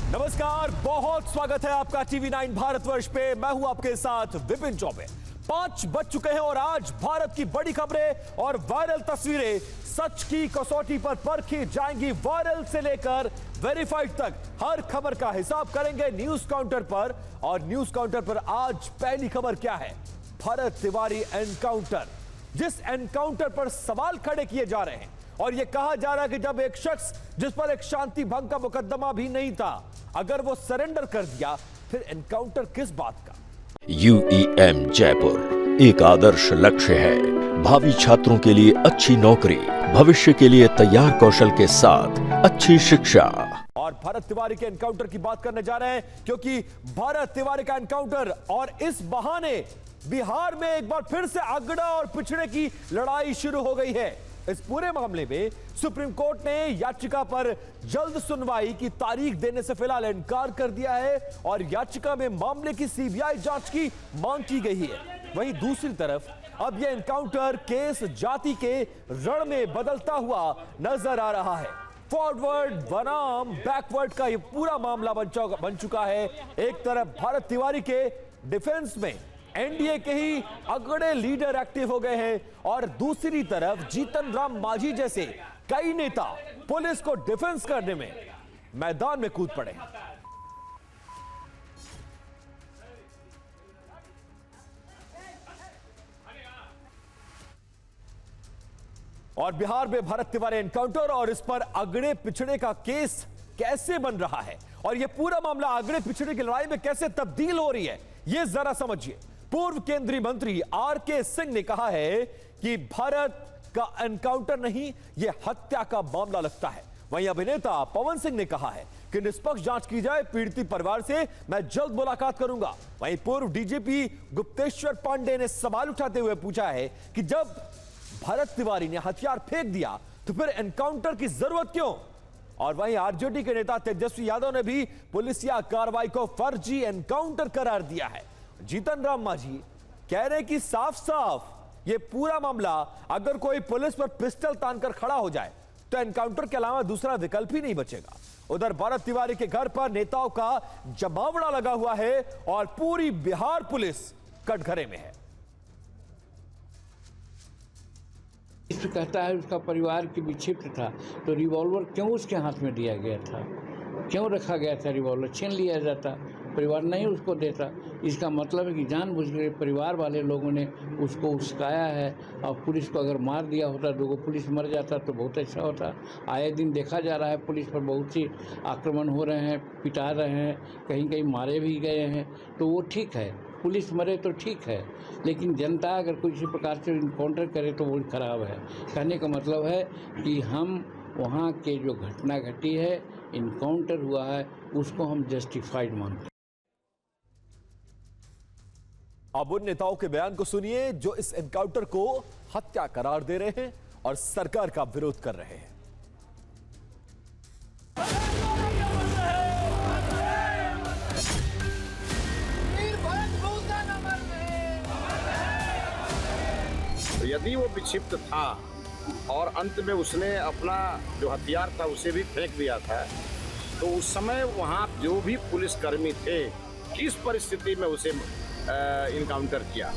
नमस्कार, बहुत स्वागत है आपका टीवी 9 भारतवर्ष पे। मैं हूं आपके साथ विपिन चौबे। 5 बज चुके हैं और आज भारत की बड़ी खबरें और वायरल तस्वीरें सच की कसौटी पर परखी जाएंगी। वायरल से लेकर वेरीफाइड तक हर खबर का हिसाब करेंगे न्यूज काउंटर पर। और न्यूज काउंटर पर आज पहली खबर क्या है? भरत तिवारी एनकाउंटर। जिस एनकाउंटर पर सवाल खड़े किए जा रहे हैं और यह कहा जा रहा है कि जब एक शख्स जिस पर एक शांति भंग का मुकदमा भी नहीं था, अगर वो सरेंडर कर दिया, फिर एनकाउंटर किस बात का? UEM जयपुर एक आदर्श लक्ष्य है। भावी छात्रों के लिए अच्छी नौकरी, भविष्य के लिए तैयार कौशल के साथ अच्छी शिक्षा। और भरत तिवारी के एनकाउंटर की बात करने जा रहे हैं क्योंकि भरत तिवारी का एनकाउंटर और इस बहाने बिहार में एक बार फिर से अगड़ा और पिछड़े की लड़ाई शुरू हो गई है। इस पूरे मामले में सुप्रीम कोर्ट ने याचिका पर जल्द सुनवाई की तारीख देने से फिलहाल इनकार कर दिया है और याचिका में मामले की सीबीआई जांच की मांग की गई है। वहीं दूसरी तरफ अब यह एनकाउंटर केस जाति के रण में बदलता हुआ नजर आ रहा है। फॉरवर्ड बनाम बैकवर्ड का यह पूरा मामला बन चुका है। एक तरफ भारत तिवारी के डिफेंस में एनडीए के ही अगड़े लीडर एक्टिव हो गए हैं और दूसरी तरफ जीतन राम मांझी जैसे कई नेता पुलिस को डिफेंस करने में मैदान में कूद पड़े हैं। और बिहार में भरत तिवारी एनकाउंटर और इस पर अगड़े पिछड़े का केस कैसे बन रहा है और यह पूरा मामला अगड़े पिछड़े की लड़ाई में कैसे तब्दील हो रही है, यह जरा समझिए। पूर्व केंद्रीय मंत्री आरके सिंह ने कहा है कि भारत का एनकाउंटर नहीं, यह हत्या का मामला लगता है। वहीं अभिनेता पवन सिंह ने कहा है कि निष्पक्ष जांच की जाए, पीड़ित परिवार से मैं जल्द मुलाकात करूंगा। वहीं पूर्व डीजीपी गुप्तेश्वर पांडे ने सवाल उठाते हुए पूछा है कि जब भरत तिवारी ने हथियार फेंक दिया तो फिर एनकाउंटर की जरूरत क्यों? और वहीं आरजेडी के नेता तेजस्वी यादव ने भी पुलिसिया कार्रवाई को फर्जी एनकाउंटर करार दिया है। जीतन राम मांझी कह रहे कि साफ साफ ये पूरा मामला अगर कोई पुलिस पर पिस्टल तानकर खड़ा हो जाए तो एनकाउंटर के अलावा दूसरा विकल्प ही नहीं बचेगा। उधर भरत तिवारी के घर पर नेताओं का जमावड़ा लगा हुआ है और पूरी बिहार पुलिस कटघरे में है। कहता है उसका परिवार की विक्षिप्त था तो रिवॉल्वर क्यों उसके हाथ में दिया गया था, क्यों रखा गया था? रिवॉल्वर छीन लिया जाता, परिवार नहीं उसको देता। इसका मतलब है कि जानबूझकर परिवार वाले लोगों ने उसको उस्काया है। और पुलिस को अगर मार दिया होता, दो पुलिस मर जाता तो बहुत अच्छा होता। आए दिन देखा जा रहा है पुलिस पर बहुत सी आक्रमण हो रहे हैं, पिटा रहे हैं, कहीं कहीं मारे भी गए हैं, तो वो ठीक है, पुलिस मरे तो ठीक है, लेकिन जनता अगर किसी प्रकार से इनकाउंटर करे तो वो खराब है। कहने का मतलब है कि हम वहाँ के जो घटना घटी है, इनकाउंटर हुआ है, उसको हम जस्टिफाइड मानते हैं। अब उन नेताओं के बयान को सुनिए जो इस एनकाउंटर को हत्या करार दे रहे हैं और सरकार का विरोध कर रहे हैं। यदि वो विक्षिप्त था और अंत में उसने अपना जो हथियार था उसे भी फेंक दिया था, तो उस समय वहाँ जो भी पुलिसकर्मी थे किस परिस्थिति में उसे इनकाउंटर किया?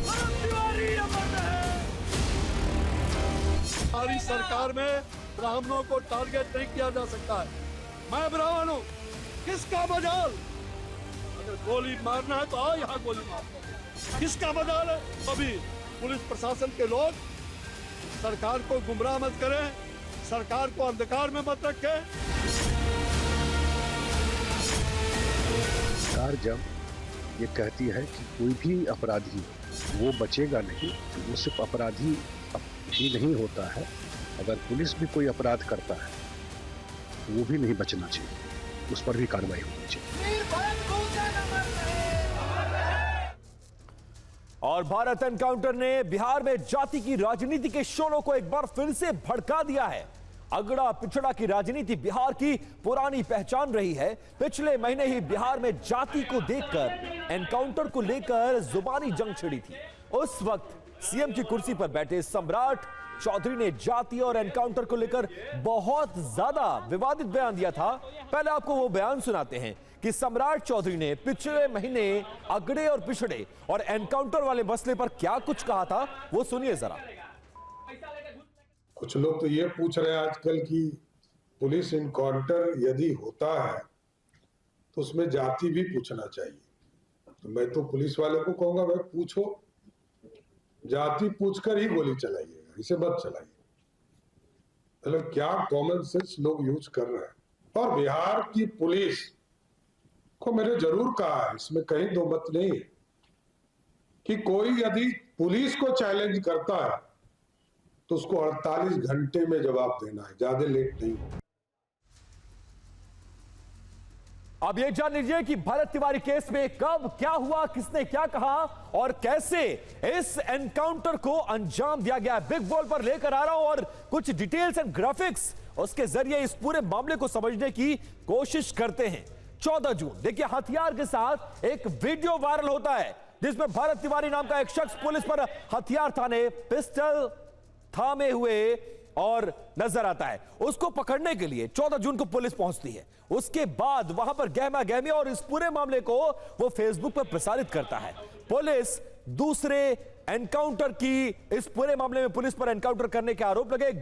हमारी सरकार में ब्राह्मणों को टारगेट नहीं किया जा सकता है। मैं ब्राह्मण हूँ, किसका मजाल? अगर गोली मारना है तो आओ यहाँ गोली मारो। किसका मजाल है? अभी पुलिस प्रशासन के लोग सरकार को गुमराह मत करें, सरकार को अंधकार में मत रखें। सरकार जब ये कहती है कि कोई भी अपराधी वो बचेगा नहीं, तो वो सिर्फ अपराधी ही नहीं होता है, अगर पुलिस भी कोई अपराध करता है तो वो भी नहीं बचना चाहिए, उस पर भी कार्रवाई होनी चाहिए। और भारत एनकाउंटर ने बिहार में जाति की राजनीति के शोलों को एक बार फिर से भड़का दिया है। अगड़ा पिछड़ा की राजनीति बिहार की पुरानी पहचान रही है। पिछले महीने ही बिहार में जाति को देखकर एनकाउंटर को लेकर जुबानी जंग छिड़ी थी। उस वक्त सीएम की कुर्सी पर बैठे सम्राट चौधरी ने जाति और एनकाउंटर को लेकर बहुत ज्यादा विवादित बयान दिया था। पहले आपको वो बयान सुनाते हैं कि सम्राट चौधरी ने पिछले महीने अगड़े और पिछड़े और एनकाउंटर वाले मसले पर क्या कुछ कहा था, वो सुनिए जरा। कुछ लोग तो ये पूछ रहे हैं आजकल कि पुलिस इनकाउंटर यदि होता है तो उसमें जाति भी पूछना चाहिए। तो मैं तो पुलिस वाले को कहूंगा, भाई पूछो, जाति पूछकर ही गोली चलाइएगा, इसे मत चलाइए। मतलब क्या कॉमन सेंस लोग यूज कर रहे हैं। और बिहार की पुलिस को मैंने जरूर कहा है, इसमें कहीं दो मत नहीं है, कि कोई यदि पुलिस को चैलेंज करता है तो उसको 48 घंटे में जवाब देना है, ज्यादा लेट नहीं। अब ये जान लीजिए कि भरत तिवारी केस में कब क्या हुआ, किसने क्या कहा और कैसे इस एनकाउंटर को अंजाम दिया गया। बिग बॉल पर लेकर आ रहा हूं और कुछ डिटेल्स एंड ग्राफिक्स उसके जरिए इस पूरे मामले को समझने की कोशिश करते हैं। 14 जून देखिए, हथियार के साथ एक वीडियो वायरल होता है जिसमें भरत तिवारी नाम का एक शख्स पुलिस पर हथियार थाने पिस्टल थामे हुए और नजर आता है। उसको पकड़ने के लिए 14 जून को पुलिस पहुंचती है। उसके बाद वहां पर गहमा गहमी और इस पूरे मामले को वो फेसबुक पर प्रसारित करता है। पुलिस दूसरे एनकाउंटर की, इस पूरे मामले में पुलिस पर एनकाउंटर करने के आरोप लगे।